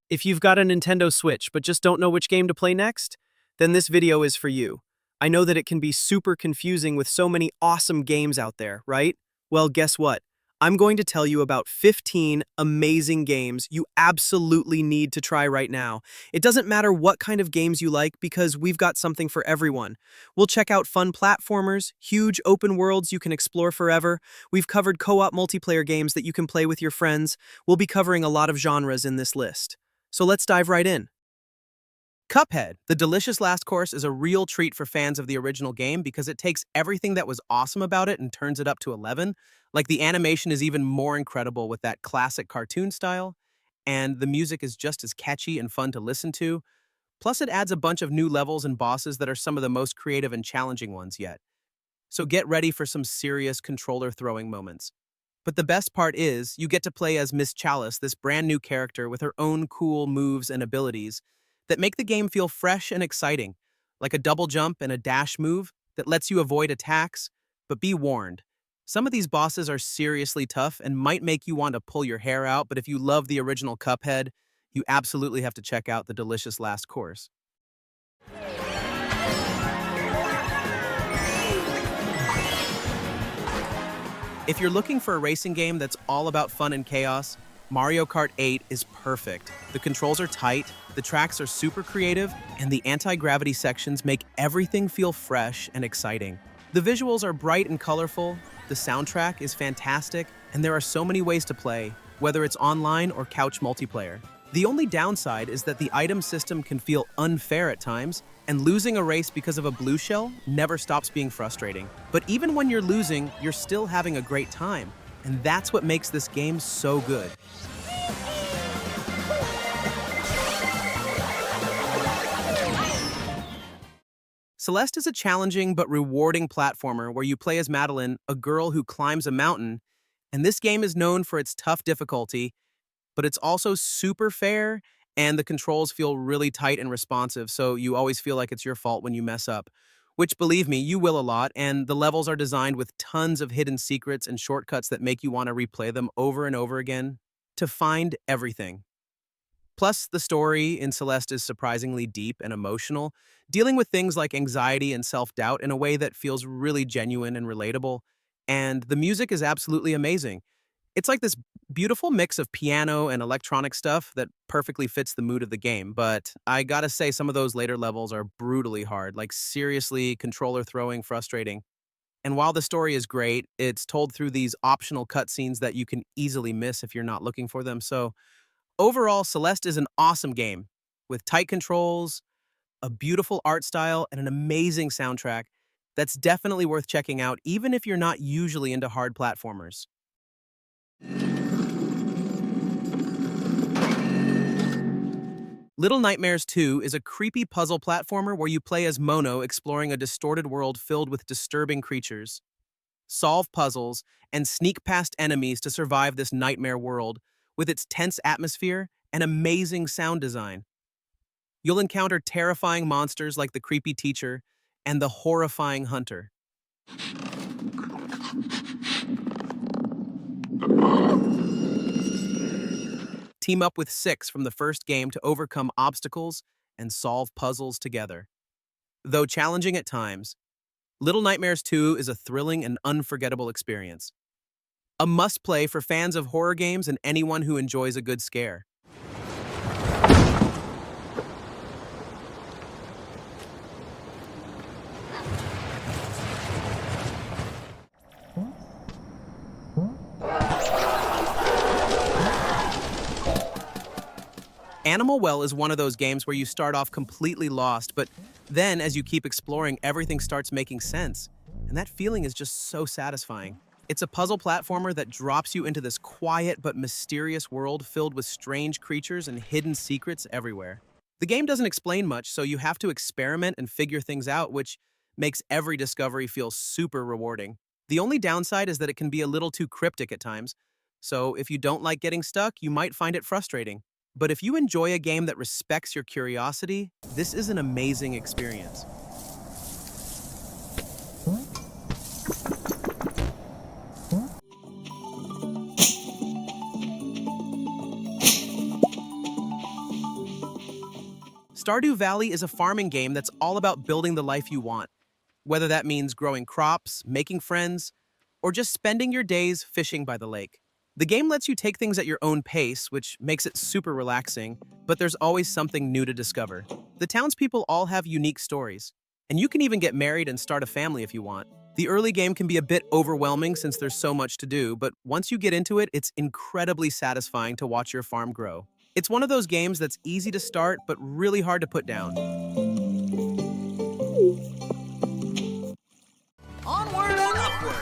If you've got a Nintendo Switch but just don't know which game to play next, then this video is for you. I know that it can be super confusing with so many awesome games out there, right? Well, guess what? I'm going to tell you about 15 amazing games you absolutely need to try right now. It doesn't matter what kind of games you like because we've got something for everyone. We'll check out fun platformers, huge open worlds you can explore forever. We've covered co-op multiplayer games that you can play with your friends. We'll be covering a lot of genres in this list. So let's dive right in. Cuphead, the delicious last course, is a real treat for fans of the original game because it takes everything that was awesome about it and turns it up to 11. Like the animation is even more incredible with that classic cartoon style, and the music is just as catchy and fun to listen to. Plus, it adds a bunch of new levels and bosses that are some of the most creative and challenging ones yet. So get ready for some serious controller throwing moments. But the best part is, you get to play as Miss Chalice, this brand new character with her own cool moves and abilities that make the game feel fresh and exciting, like a double jump and a dash move that lets you avoid attacks. But be warned, some of these bosses are seriously tough and might make you want to pull your hair out, but if you love the original Cuphead, you absolutely have to check out the delicious last course. If you're looking for a racing game that's all about fun and chaos, Mario Kart 8 is perfect. The controls are tight, the tracks are super creative, and the anti-gravity sections make everything feel fresh and exciting. The visuals are bright and colorful, the soundtrack is fantastic, and there are so many ways to play, whether it's online or couch multiplayer. The only downside is that the item system can feel unfair at times, and losing a race because of a blue shell never stops being frustrating. But even when you're losing, you're still having a great time, and that's what makes this game so good. Celeste is a challenging but rewarding platformer where you play as Madeline, a girl who climbs a mountain, and this game is known for its tough difficulty, but it's also super fair, and the controls feel really tight and responsive, so you always feel like it's your fault when you mess up. Which, believe me, you will a lot, and the levels are designed with tons of hidden secrets and shortcuts that make you want to replay them over and over again to find everything. Plus, the story in Celeste is surprisingly deep and emotional, dealing with things like anxiety and self-doubt in a way that feels really genuine and relatable, and the music is absolutely amazing. It's like this beautiful mix of piano and electronic stuff that perfectly fits the mood of the game, but I gotta say some of those later levels are brutally hard, like seriously controller throwing frustrating. And while the story is great, it's told through these optional cutscenes that you can easily miss if you're not looking for them. So overall, Celeste is an awesome game with tight controls, a beautiful art style, and an amazing soundtrack that's definitely worth checking out even if you're not usually into hard platformers. Little Nightmares 2 is a creepy puzzle platformer where you play as Mono exploring a distorted world filled with disturbing creatures. Solve puzzles and sneak past enemies to survive this nightmare world with its tense atmosphere and amazing sound design. You'll encounter terrifying monsters like the creepy teacher and the horrifying hunter. Team up with 6 from the first game to overcome obstacles and solve puzzles together. Though challenging at times, Little Nightmares 2 is a thrilling and unforgettable experience. A must-play for fans of horror games and anyone who enjoys a good scare. Animal Well is one of those games where you start off completely lost, but then as you keep exploring, everything starts making sense. And that feeling is just so satisfying. It's a puzzle platformer that drops you into this quiet but mysterious world filled with strange creatures and hidden secrets everywhere. The game doesn't explain much, so you have to experiment and figure things out, which makes every discovery feel super rewarding. The only downside is that it can be a little too cryptic at times, so if you don't like getting stuck, you might find it frustrating. But if you enjoy a game that respects your curiosity, this is an amazing experience. Stardew Valley is a farming game that's all about building the life you want, whether that means growing crops, making friends, or just spending your days fishing by the lake. The game lets you take things at your own pace, which makes it super relaxing, but there's always something new to discover. The townspeople all have unique stories, and you can even get married and start a family if you want. The early game can be a bit overwhelming since there's so much to do, but once you get into it, it's incredibly satisfying to watch your farm grow. It's one of those games that's easy to start, but really hard to put down. Onward and upward!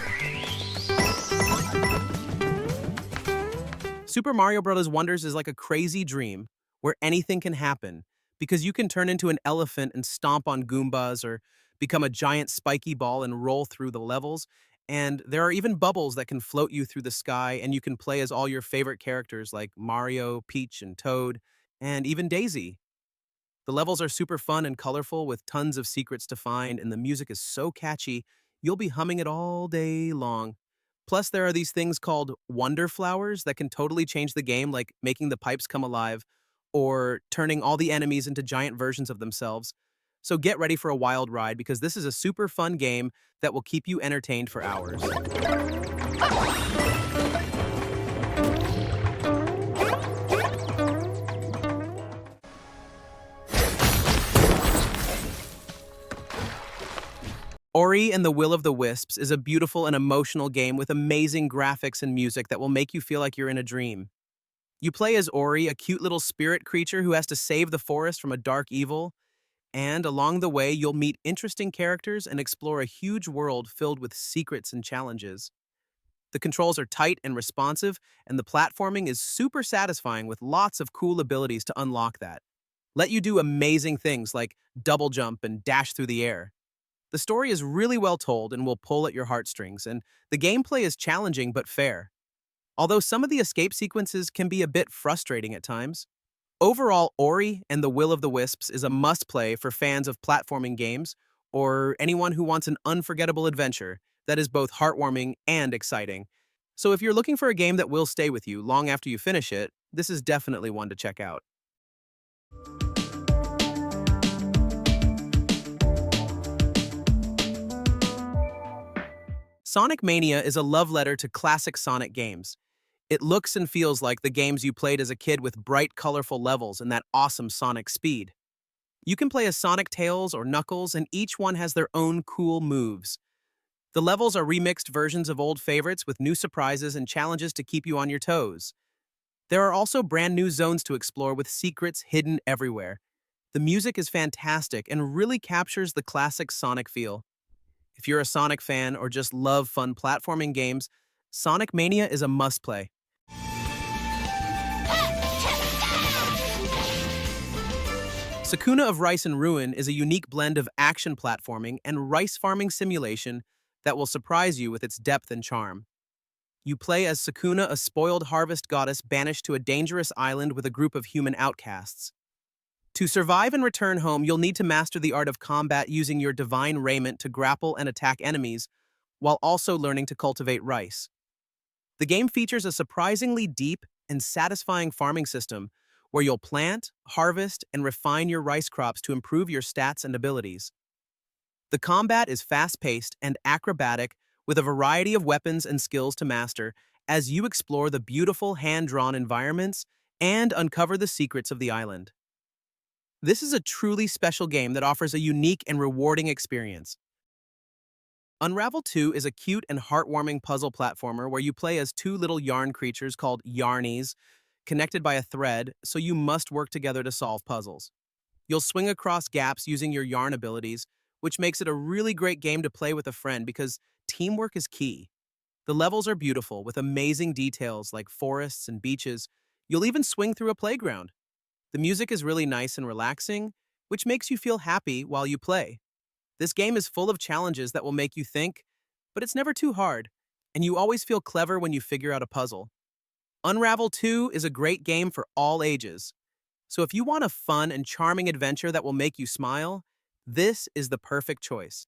Super Mario Bros. Wonders is like a crazy dream where anything can happen because you can turn into an elephant and stomp on Goombas or become a giant spiky ball and roll through the levels. And there are even bubbles that can float you through the sky, and you can play as all your favorite characters like Mario, Peach, and Toad, and even Daisy. The levels are super fun and colorful with tons of secrets to find, and the music is so catchy, you'll be humming it all day long. Plus, there are these things called wonder flowers that can totally change the game, like making the pipes come alive or turning all the enemies into giant versions of themselves. So get ready for a wild ride because this is a super fun game that will keep you entertained for hours. Ori and the Will of the Wisps is a beautiful and emotional game with amazing graphics and music that will make you feel like you're in a dream. You play as Ori, a cute little spirit creature who has to save the forest from a dark evil, and along the way you'll meet interesting characters and explore a huge world filled with secrets and challenges. The controls are tight and responsive, and the platforming is super satisfying with lots of cool abilities to unlock that. Let you do amazing things like double jump and dash through the air. The story is really well told and will pull at your heartstrings, and the gameplay is challenging but fair. Although some of the escape sequences can be a bit frustrating at times. Overall, Ori and the Will of the Wisps is a must-play for fans of platforming games or anyone who wants an unforgettable adventure that is both heartwarming and exciting. So if you're looking for a game that will stay with you long after you finish it, this is definitely one to check out. Sonic Mania is a love letter to classic Sonic games. It looks and feels like the games you played as a kid with bright, colorful levels and that awesome Sonic speed. You can play as Sonic, Tails, or Knuckles, and each one has their own cool moves. The levels are remixed versions of old favorites with new surprises and challenges to keep you on your toes. There are also brand new zones to explore with secrets hidden everywhere. The music is fantastic and really captures the classic Sonic feel. If you're a Sonic fan or just love fun platforming games, Sonic Mania is a must-play. Sakuna of Rice and Ruin is a unique blend of action platforming and rice farming simulation that will surprise you with its depth and charm. You play as Sakuna, a spoiled harvest goddess banished to a dangerous island with a group of human outcasts. To survive and return home, you'll need to master the art of combat using your divine raiment to grapple and attack enemies, while also learning to cultivate rice. The game features a surprisingly deep and satisfying farming system where you'll plant, harvest, and refine your rice crops to improve your stats and abilities. The combat is fast-paced and acrobatic with a variety of weapons and skills to master as you explore the beautiful hand-drawn environments and uncover the secrets of the island. This is a truly special game that offers a unique and rewarding experience. Unravel 2 is a cute and heartwarming puzzle platformer where you play as two little yarn creatures called Yarnies, connected by a thread, so you must work together to solve puzzles. You'll swing across gaps using your yarn abilities, which makes it a really great game to play with a friend because teamwork is key. The levels are beautiful with amazing details like forests and beaches. You'll even swing through a playground. The music is really nice and relaxing, which makes you feel happy while you play. This game is full of challenges that will make you think, but it's never too hard, and you always feel clever when you figure out a puzzle. Unravel 2 is a great game for all ages. So if you want a fun and charming adventure that will make you smile, this is the perfect choice.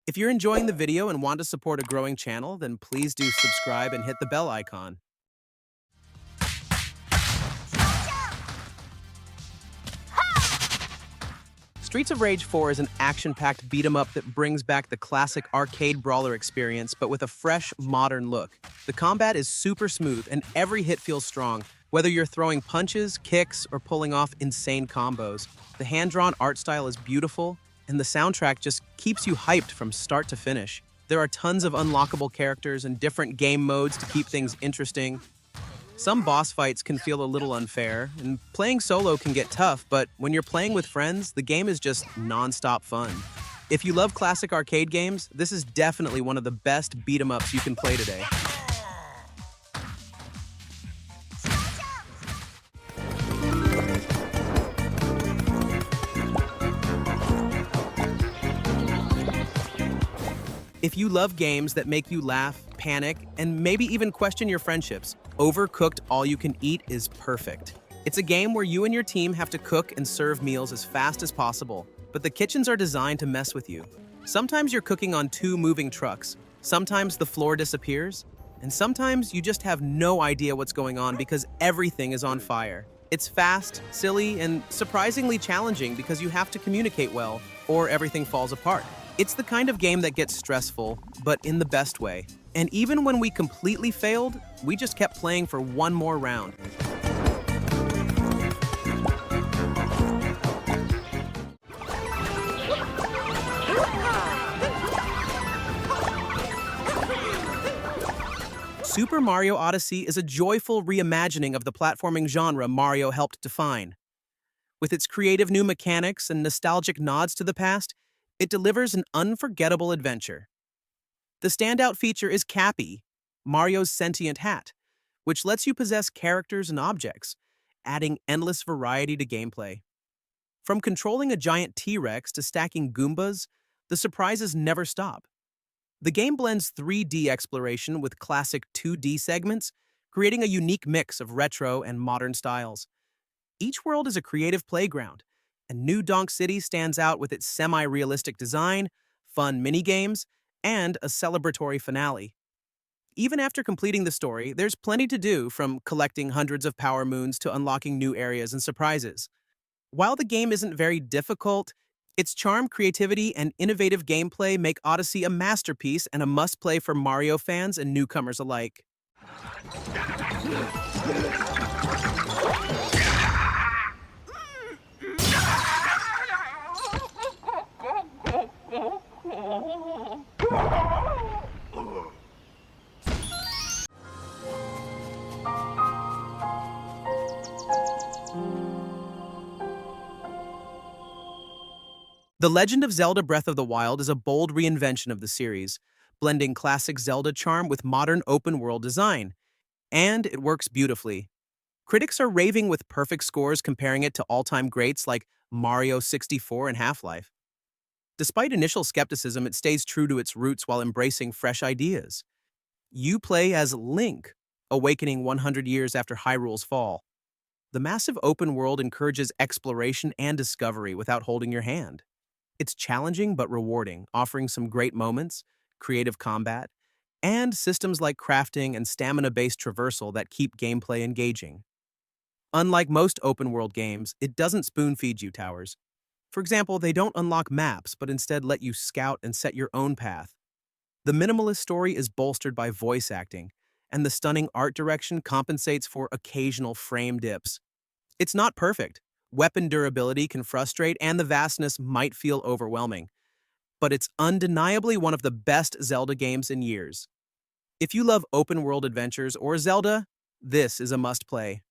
If you're enjoying the video and want to support a growing channel, then please do subscribe and hit the bell icon. Streets of Rage 4 is an action-packed beat-em-up that brings back the classic arcade brawler experience, but with a fresh, modern look. The combat is super smooth, and every hit feels strong, whether you're throwing punches, kicks, or pulling off insane combos. The hand-drawn art style is beautiful, and the soundtrack just keeps you hyped from start to finish. There are tons of unlockable characters and different game modes to keep things interesting. Some boss fights can feel a little unfair, and playing solo can get tough, but when you're playing with friends, the game is just non-stop fun. If you love classic arcade games, this is definitely one of the best beat-em-ups you can play today. If you love games that make you laugh, panic, and maybe even question your friendships, Overcooked All You Can Eat is perfect. It's a game where you and your team have to cook and serve meals as fast as possible, but the kitchens are designed to mess with you. Sometimes you're cooking on two moving trucks, sometimes the floor disappears, and sometimes you just have no idea what's going on because everything is on fire. It's fast, silly, and surprisingly challenging because you have to communicate well, or everything falls apart. It's the kind of game that gets stressful, but in the best way. And even when we completely failed, we just kept playing for one more round. Super Mario Odyssey is a joyful reimagining of the platforming genre Mario helped define. With its creative new mechanics and nostalgic nods to the past, it delivers an unforgettable adventure. The standout feature is Cappy, Mario's sentient hat, which lets you possess characters and objects, adding endless variety to gameplay. From controlling a giant T-Rex to stacking Goombas, the surprises never stop. The game blends 3D exploration with classic 2D segments, creating a unique mix of retro and modern styles. Each world is a creative playground, and New Donk City stands out with its semi-realistic design, fun minigames, and a celebratory finale. Even after completing the story, there's plenty to do, from collecting hundreds of power moons to unlocking new areas and surprises. While the game isn't very difficult, its charm, creativity, and innovative gameplay make Odyssey a masterpiece and a must-play for Mario fans and newcomers alike. The Legend of Zelda Breath of the Wild is a bold reinvention of the series, blending classic Zelda charm with modern open-world design. And it works beautifully. Critics are raving with perfect scores comparing it to all-time greats like Mario 64 and Half-Life. Despite initial skepticism, it stays true to its roots while embracing fresh ideas. You play as Link, awakening 100 years after Hyrule's fall. The massive open world encourages exploration and discovery without holding your hand. It's challenging but rewarding, offering some great moments, creative combat, and systems like crafting and stamina-based traversal that keep gameplay engaging. Unlike most open-world games, it doesn't spoon-feed you towers. For example, they don't unlock maps, but instead let you scout and set your own path. The minimalist story is bolstered by voice acting, and the stunning art direction compensates for occasional frame dips. It's not perfect. Weapon durability can frustrate, and the vastness might feel overwhelming. But it's undeniably one of the best Zelda games in years. If you love open-world adventures or Zelda, this is a must-play.